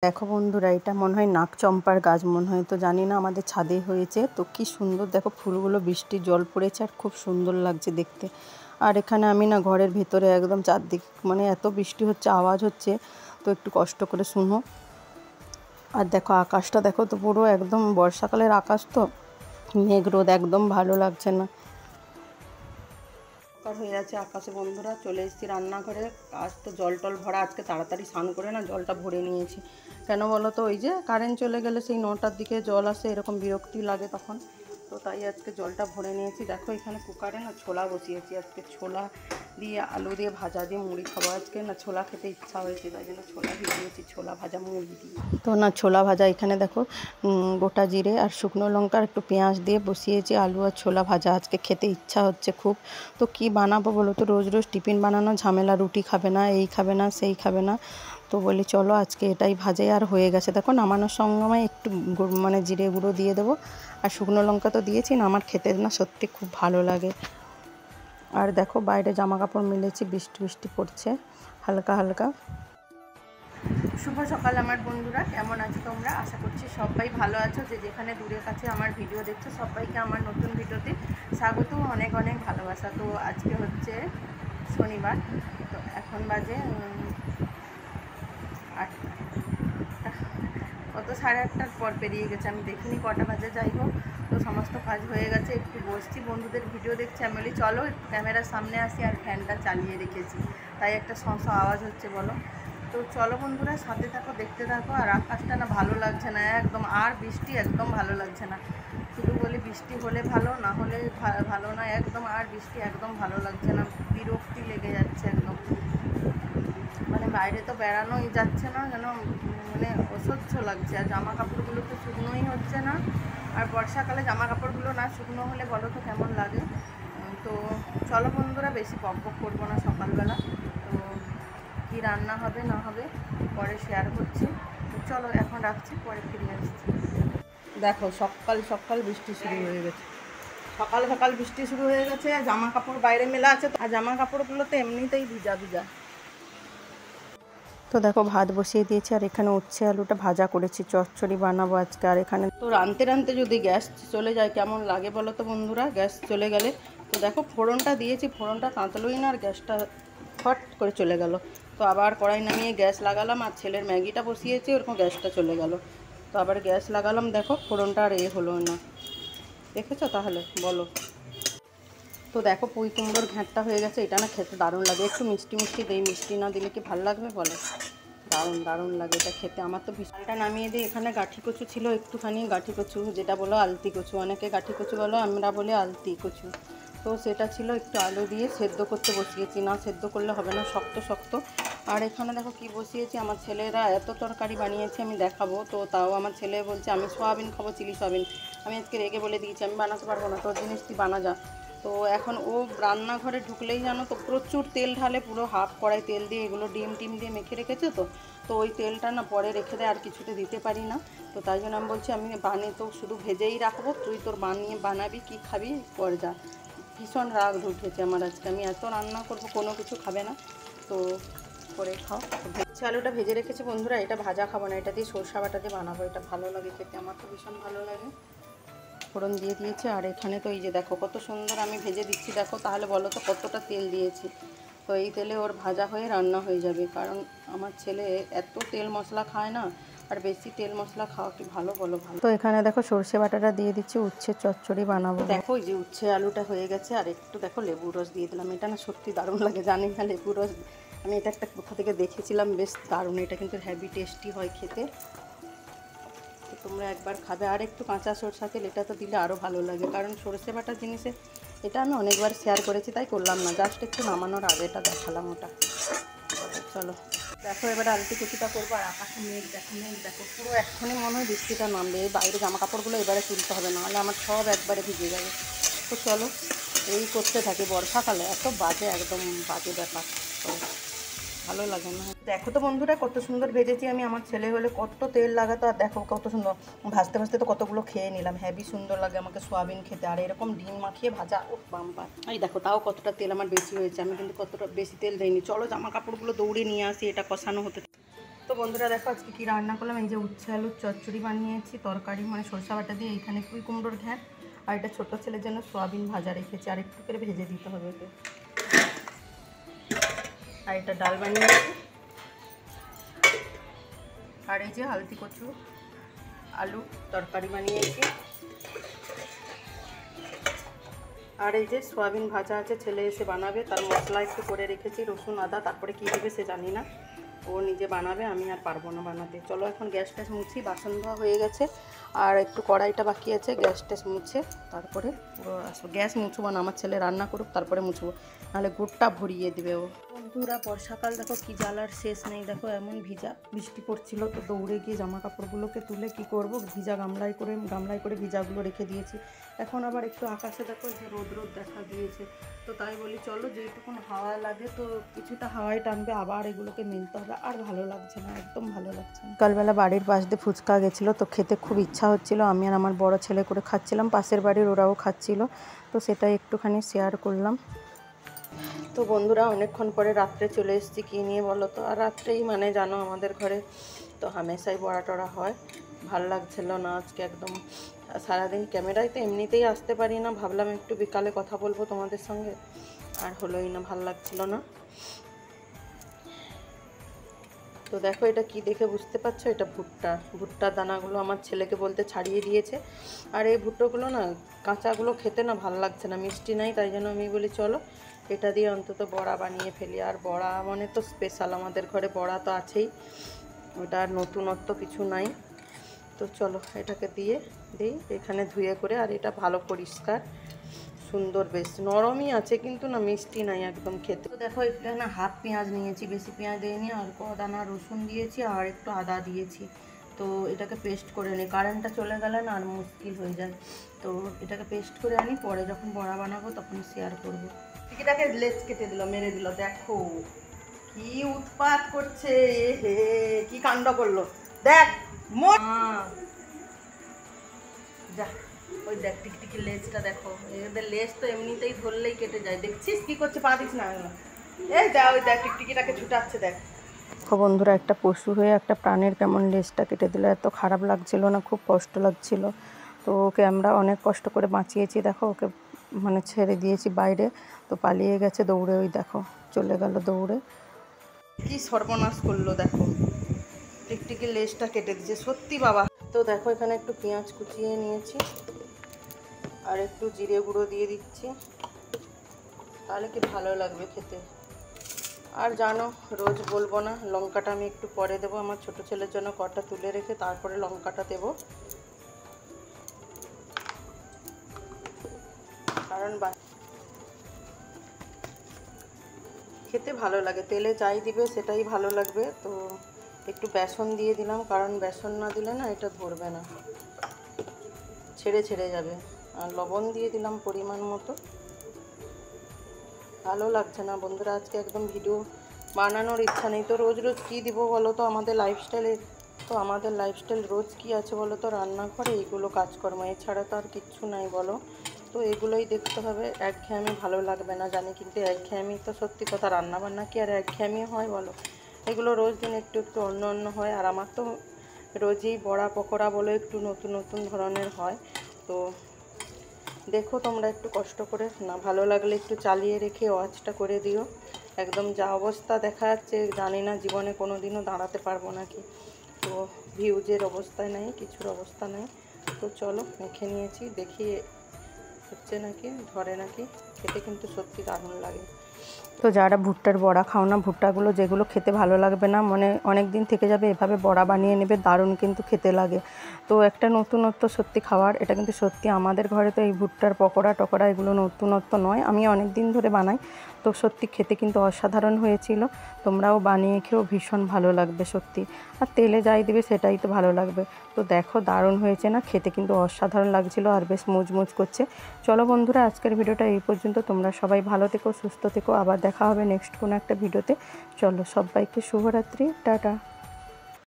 দেখো বন্ধুরা, এটা মনে হয় নাকচম্পার গাছ মনে হয়, তো জানি না, আমাদের ছাদে হয়েছে। তো কি সুন্দর দেখো ফুলগুলো, বৃষ্টির জল পড়েছে আর খুব সুন্দর লাগছে দেখতে। আর এখানে আমি না ঘরের ভেতরে একদম চারদিক মানে এত বৃষ্টি হচ্ছে, আওয়াজ হচ্ছে, তো একটু কষ্ট করে শুনো। আর দেখো আকাশটা দেখো তো, পুরো একদম বর্ষাকালের আকাশ, তো মেঘ রোদ একদম ভালো লাগছে না। হয়ে যাচ্ছে আকাশে। বন্ধুরা চলে এসেছি রান্নাঘরে। আজ তো জল টল ভরা, আজকে তাড়াতাড়ি স্নান করে না জলটা ভরে নিয়েছি। কেন বলো তো, ওই যে কারেন্ট চলে গেলে সেই 9টার দিকে জল আসে, এরকম বিরক্তি লাগে তখন, তো তাই আজকে জলটা ভরে নিয়েছি। দেখো এখানে কুকারে না ছোলা বসিয়েছি, আজকে ছোলা দিয়ে আলু দিয়ে ভাজা দিয়ে মুড়ি খাবো। আজকে না ছোলা খেতে ইচ্ছা হয়েছে, তাই জন্য ছোলা ভিজিয়েছি, ছোলা ভাজা মুড়ি দিয়ে। তো না ছোলা ভাজা এখানে দেখো গোটা জিরে আর শুকনো লঙ্কা আর একটু পেঁয়াজ দিয়ে বসিয়েছি, আলু আর ছোলা ভাজা। আজকে খেতে ইচ্ছা হচ্ছে খুব। তো কি বানাবো বলো তো, রোজ রোজ টিফিন বানানো ঝামেলা, রুটি খাবে না, এই খাবে না, সেই খাবে না, তো বলি চলো আজকে এটাই ভাজাই। আর হয়ে গেছে দেখো, নামানোর সময় একটু মানে জিরে গুঁড়ো দিয়ে দেবো, আর শুকনো লঙ্কা তো দিয়েছি না, আমার খেতে না সত্যি খুব ভালো লাগে। আর দেখো বাইরে জামা কাপড় মেলেছি, বৃষ্টি বৃষ্টি পড়ছে হালকা হালকা। শুভ সকাল আমার বন্ধুরা, কেমন আছো তোমরা? আশা করছি সবাই ভালো আছো। যে যেখানে দূরের কাছে আমার ভিডিও দেখছো, সবাইকে আমার নতুন ভিডিওতে স্বাগত, অনেক অনেক ভালোবাসা। তো আজকে হচ্ছে শনিবার, তো এখন বাজে 8টা, কত 8:30টার পর পেরিয়ে গেছে, আমি দেখিনি কটা বাজে। যাই হোক, তো সমস্ত কাজ হয়ে গেছে, একটু বসছি, বন্ধুদের ভিডিও দেখছি। আমি বলি চলো একটু ক্যামেরার সামনে আসি, আর ফ্যানটা চালিয়ে রেখেছি, তাই একটা শস আওয়াজ হচ্ছে বলো। তো চলো বন্ধুরা সাথে থাকো, দেখতে থাকো। আর আকাশটা না ভালো লাগছে না একদম, আর বৃষ্টি একদম ভালো লাগছে না। শুধু বলি বৃষ্টি হলে ভালো, না হলে ভালো না একদম। আর বৃষ্টি একদম ভালো লাগছে না, বিরক্তি লেগে যাচ্ছে একদম। মানে বাইরে তো বেড়ানোই যাচ্ছে না, যেন মানে অসহ্য লাগছে। আর জামা কাপড়গুলো তো শুকনোই হচ্ছে না। আর বর্ষাকালে জামা কাপড়গুলো না শুকনো হলে বলো তো কেমন লাগে। তো চলো বন্ধুরা, বেশি বকবক করবো না সকালবেলা। তো কী রান্না হবে না হবে পরে শেয়ার করছি। তো চলো এখন রাখছি, পরে ফিরে আসছি। দেখো সকাল সকাল বৃষ্টি শুরু হয়ে গেছে, সকাল সকাল বৃষ্টি শুরু হয়ে গেছে। জামা কাপড় বাইরে মেলা আছে, আর জামা কাপড়গুলো তো এমনিতেই ভিজা ভিজা। তো দেখো ভাত বসিয়ে দিয়েছি, আর এখানে উচ্ছে আলুটা ভাজা করেছি, চচ্চড়ি বানাবো আজকে। আর এখানে তো রাঁধতে রাঁধতে যদি গ্যাস চলে যায় কেমন লাগে বলো তো বন্ধুরা, গ্যাস চলে গেলে। তো দেখো ফোড়নটা দিয়েছি, ফোড়নটা কাঁচলোই না, আর গ্যাসটা ফট করে চলে গেল। তো আবার কড়াই নামিয়ে গ্যাস লাগালাম, আর ছেলের ম্যাগিটা বসিয়েছি, ওরকম গ্যাসটা চলে গেল। তো আবার গ্যাস লাগালাম, দেখো ফোড়নটা আর হলো না। দেখেছো তাহলে বলো। তো দেখো পুঁই কুমড়োর ঘ্যাঁটটা হয়ে গেছে, এটা না খেতে দারুণ লাগে। একটু মিষ্টি মিষ্টি দেই, মিষ্টি না দিলে কি ভালো লাগবে বলো। দারুণ দারুণ লাগে এটা খেতে, আমার তো ভীষণটা নামিয়ে দিই। এখানে গাঠি কচু ছিল একটুখানি, গাঠি কচু যেটা বলো আলতি কচু, অনেকে গাঠি কচু বলো, আমরা বলি আলতি কচু। তো সেটা ছিল, একটু আলু দিয়ে সেদ্ধ করতে বসিয়েছি, না সেদ্ধ করলে হবে না, শক্ত শক্ত। আর এখানে দেখো কি বসিয়েছি, আমার ছেলেরা এত তরকারি বানিয়েছে আমি দেখাবো। তো তাও আমার ছেলে বলছে আমি সোয়াবিন খাবো, চিলি সোয়াবিন। আমি আজকে রেগে বলে দিয়েছি আমি বানাতে পারবো না, তোর জিনিস তুই বানা যা। তো এখন ও রান্নাঘরে ঢুকলেই জানো তো প্রচুর তেল ঢালে, পুরো হাফ কড়াই তেল দিয়ে এগুলো ডিম টিম দিয়ে মেখে রেখেছে। তো ওই তেলটা না পরে রেখে দেয়, আর কিছুতে দিতে পারি না। তো তাই জন্য আমি বলছি আমি বানিয়ে তো শুধু ভেজেই রাখবো, তুই তোর বানাবি কি খাবি কর যা। ভীষণ রাগ ঢুকেছে আমার আজকে, আমি এত রান্না করবো কোনো কিছু খাবে না। তো করে খাও। ভেজে আলুটা ভেজে রেখেছি বন্ধুরা, এটা ভাজা খাবো না, এটা দিয়ে সরষা বাটা দিয়ে বানাবো, এটা ভালো লাগে খেতে, আমার তো ভীষণ ভালো লাগে। ফোড়ন দিয়ে দিয়েছি, আর এখানে তো এই যে দেখো কত সুন্দর আমি ভেজে দিচ্ছি, দেখো তাহলে বলো তো কতটা তেল দিয়েছি। তো এই তেলে ওর ভাজা হয়ে রান্না হয়ে যাবে, কারণ আমার ছেলে এত তেল মশলা খায় না, আর বেশি তেল মশলা খাওয়া কি ভালো বলো ভালো। তো এখানে দেখো সর্ষে বাটাটা দিয়ে দিচ্ছি, উচ্ছে চচ্চড়ি বানাবো। দেখো এই যে উচ্ছে আলুটা হয়ে গেছে, আর একটু দেখো লেবুর রস দিয়ে দিলাম, এটা না সত্যি দারুণ লাগে, জানি না লেবুর রস, আমি এটা একটা কোথা থেকে দেখেছিলাম, বেশ দারুণ, এটা কিন্তু হেভি টেস্টি হয় খেতে। তো তোমরা একবার খাবে। আর একটু কাঁচা সরষা তেল এটা তো দিলে আরও ভালো লাগে, কারণ সরষে বাটা জিনিসে এটা আমি অনেকবার শেয়ার করেছি, তাই করলাম না, জাস্ট একটু নামানোর আগে এটা দেখালাম ওটা। চলো দেখো এবার আলতি কুচিটা করবো। আর আকাশে মেঘ দেখো, মেঘ দেখো পুরো, এক্ষুনি মনে হয় বৃষ্টিটা নামবে। এই বাইরে জামা কাপড়গুলো এবারে তুলতে হবে, নাহলে আমার সব একবারে ভিজে যাবে। তো চলো এই করতে থাকি, বর্ষাকালে এত বাজে, একদম বাজে ব্যাপার, ভালো লাগে না। দেখো তো বন্ধুরা কত সুন্দর ভেজেছি আমি, আমার ছেলে হলে কত তেল লাগাতো, আর দেখো কত সুন্দর ভাজতে ভাজতে তো কতগুলো খেয়ে নিলাম, হেভি সুন্দর লাগে আমাকে সোয়াবিন খেতে। আর এরকম ডিম মাখিয়ে ভাজা, ও বাম্পার। এই দেখো তাও কতটা তেল আমার বেশি হয়েছে, আমি কিন্তু কতটা বেশি তেল দেইনি। চলো জামা কাপড়গুলো দৌড়ে নিয়ে আসি, এটা কষানো হতে। তো বন্ধুরা দেখো আজকে কি রান্না করলাম। এই যে উচ্ছে আলুর চচ্চড়ি বানিয়েছি, তরকারি মানে সরষা বাটা দিয়ে, এইখানে পুঁই কুমড়োর ঘ্যাঁট, আর এটা ছোটো ছেলের জন্য সয়াবিন ভাজা রেখেছি, আর একটু করে ভেজে দিতে হবে ওকে। আর এটা ডাল বানিয়েছি, আর এই যে হালদি কচু আলু তরকারি বানিয়েছি, আর এই যে সয়াবিন ভাজা আছে, ছেলে এসে বানাবে, তার মশলা একটু করে রেখেছি, রসুন আদা, তারপরে কী দেবে সে জানি না, ও নিজে বানাবে, আমি আর পারবো না বানাতে। চলো এখন গ্যাস ট্যাস মুছি, বাসন ধোয়া হয়ে গেছে, আর একটু কড়াইটা বাকি আছে, গ্যাস ট্যাস মুছে তারপরে পুরো আসবো। গ্যাস মুছবো না, আমার ছেলে রান্না করুক তারপরে মুছবো, নাহলে গুড়টা ভরিয়ে দেবে ও। বন্ধুরা বর্ষাকাল দেখো কি জ্বালার শেষ নেই, দেখো এমন ভিজা বৃষ্টি পড়ছিল, তো দৌড়ে গিয়ে জামা কাপড়গুলোকে তুলে কি করব, ভিজা গামলায় করে ভিজাগুলো রেখে দিয়েছি। এখন আবার একটু আকাশে দেখো যে রোদ রোদ দেখা দিয়েছে, তো তাই বলি চলো যেইটুকুন হাওয়া লাগে তো কিছুটা হাওয়ায় টানবে, আবার এগুলোকে মেলতে হবে, আর ভালো লাগছে না, একদম ভালো লাগছে না। সকালবেলা বাড়ির পাশ দিয়ে ফুচকা গেছিলো, তো খেতে খুব ইচ্ছা হচ্ছিলো, আমি আর আমার বড় ছেলে করে খাচ্ছিলাম, পাশের বাড়ির ওরাও খাচ্ছিল, তো সেটাই একটুখানি শেয়ার করলাম। তো বন্ধুরা অনেকক্ষণ পরে রাত্রে চলে এসেছি, কী নিয়ে বলো তো, আর রাত্রেই মানে জানো আমাদের ঘরে তো হামেশাই বড়া টড়া হয়, ভাল লাগছিল না আজকে একদম। সারাদিন ক্যামেরায় তো এমনিতেই আসতে পারি না, ভাবলাম একটু বিকালে কথা বলবো তোমাদের সঙ্গে, আর হলোই না, ভাল লাগছিল না। তো দেখো এটা কি দেখে বুঝতে পারছো, এটা ভুট্টার দানাগুলো আমার ছেলেকে বলতে ছাড়িয়ে দিয়েছে, আর এই ভুট্টোগুলো না কাঁচাগুলো খেতে না ভাল লাগছে না, মিষ্টি নাই, তাই জন্য আমি বলি চলো এটা দিয়ে অন্তত বড়া বানিয়ে ফেলি। আর বড়া মানে তো স্পেশাল, আমাদের ঘরে বড়া তো আছেই, ওটা আর নতুনত্ব কিছু নাই। তো চলো এটাকে দিয়ে দিই এখানে ধুয়ে করে, আর এটা ভালো পরিষ্কার সুন্দর, বেশ নরমই আছে কিন্তু না মিষ্টি নাই একদম খেতে। তো দেখো এটা না হাফ পেঁয়াজ নিয়েছি, বেশি পেঁয়াজ দিইনি, অল্প দানা রসুন দিয়েছি, আর একটু আদা দিয়েছি। তো এটাকে পেস্ট করে নিই, কারেন্টটা চলে গেলে না আর মুশকিল হয়ে যায়, তো এটাকে পেস্ট করে আনি, পরে যখন বড়া বানাবো তখন শেয়ার করবো। টিকিটাকে লেজ কেটে দিল, মেরে দিল, দেখো কি উৎপাত করছে, হে কি কাণ্ড করলো দেখ, যা ওই দেখ টিকটিকির লেজটা দেখো, এদের লেজ তো এমনিতেই ধরলেই কেটে যায়, দেখছিস কি করছে, পা দিস না, এই যা ওই দেখ টিকটিকিটাকে ছুটাচ্ছে দেখ। বন্ধুরা একটা পশু হয়ে একটা প্রাণীর কেমন লেজটা কেটে দিল, এত খারাপ লাগছিল না, খুব কষ্ট লাগছিল। তো ওকে আমরা অনেক কষ্ট করে বাঁচিয়েছি, দেখো ওকে মানে ছেড়ে দিয়েছি বাইরে, তো পালিয়ে গেছে দৌড়ে, ওই দেখো চলে গেল দৌড়ে, কি সর্বনাশ করলো দেখো, টিকটিকির লেজটা কেটে দিয়েছে সত্যি বাবা। তো দেখো এখানে একটু পেঁয়াজ কুচিয়ে নিয়েছি, আর একটু জিরে গুঁড়ো দিয়ে দিচ্ছি, তাহলে কি ভালো লাগবে খেতে। আর জানো রোজ বলবো না, লঙ্কাটা আমি একটু পরে দেবো, আমার ছোট ছেলের জন্য কটা তুলে রেখে তারপরে লঙ্কাটা দেবো, কারণ খেতে ভালো লাগে, তেলে যাই দিবে সেটাই ভালো লাগবে। তো একটু বেসন দিয়ে দিলাম, কারণ বেসন না দিলে না এটা ধরবে না, ছেড়ে ছেড়ে যাবে, আর লবণ দিয়ে দিলাম পরিমাণ মতো। ভালো লাগছে না বন্ধুরা, আজকে একদম ভিডিও বানানোর ইচ্ছা নেই। তো রোজ রোজ কী দিব বলো তো, আমাদের লাইফস্টাইল রোজ কি আছে বলো তো, রান্নাঘরে এইগুলো কাজকর্ম, এছাড়া তো আর কিচ্ছু নাই বলো। তো এগুলোই দেখতে হবে, একঘেয়েমি ভালো লাগবে না জানি, কিন্তু একঘেয়েমি তো সত্যি কথা, রান্নাবান্না কি আর একঘেয়েমি হয় বলো, এগুলো রোজ দিন একটু একটু অন্য অন্য হয়। আর আমার তো রোজই বড়া পকোড়া বলে একটু নতুন নতুন ধরনের হয়। তো দেখো তোমরা একটু কষ্ট করে, না ভালো লাগলে একটু চালিয়ে রেখে ওয়াচটা করে দিও। একদম যা অবস্থা দেখা যাচ্ছে জানি না জীবনে কোনো দিনও দাঁড়াতে পারবো নাকি, তো ভিউজের অবস্থায় নেই, কিছুর অবস্থা নেই। তো চলো মেখে নিয়েছি, দেখি হচ্ছে নাকি, ধরে নাকি, খেতে কিন্তু সত্যি দারুণ লাগে। তো যারা ভুট্টার বড়া খাও না, ভুট্টাগুলো যেগুলো খেতে ভালো লাগবে না, মানে অনেক দিন থেকে যাবে, এভাবে বড়া বানিয়ে নেবে, দারুণ কিন্তু খেতে লাগে। তো একটা নতুনত্ব সত্যি খাওয়ার, এটা কিন্তু সত্যি আমাদের ঘরে তো এই ভুট্টার পকোড়া টকোড়া এগুলো নতুনত্ব নয়, আমি অনেক দিন ধরে বানাই, তো সত্যি খেতে কিন্তু অসাধারণ হয়েছিল। তোমরাও বানিয়ে খেয়েও ভীষণ ভালো লাগবে সত্যি, আর তেলে যাই দিবে সেটাই তো ভালো লাগবে। তো দেখো দারুণ হয়েছে না, খেতে কিন্তু অসাধারণ লাগছিল, আর বেশ মুচমুচ করছে। চলো বন্ধুরা আজকের ভিডিওটা এই পর্যন্ত, তোমরা সবাই ভালো থেকো, সুস্থ থেকো, আবার দেখা হবে নেক্সট কোনো একটা ভিডিওতে। চলো সবাইকে শুভরাত্রি, টাটা।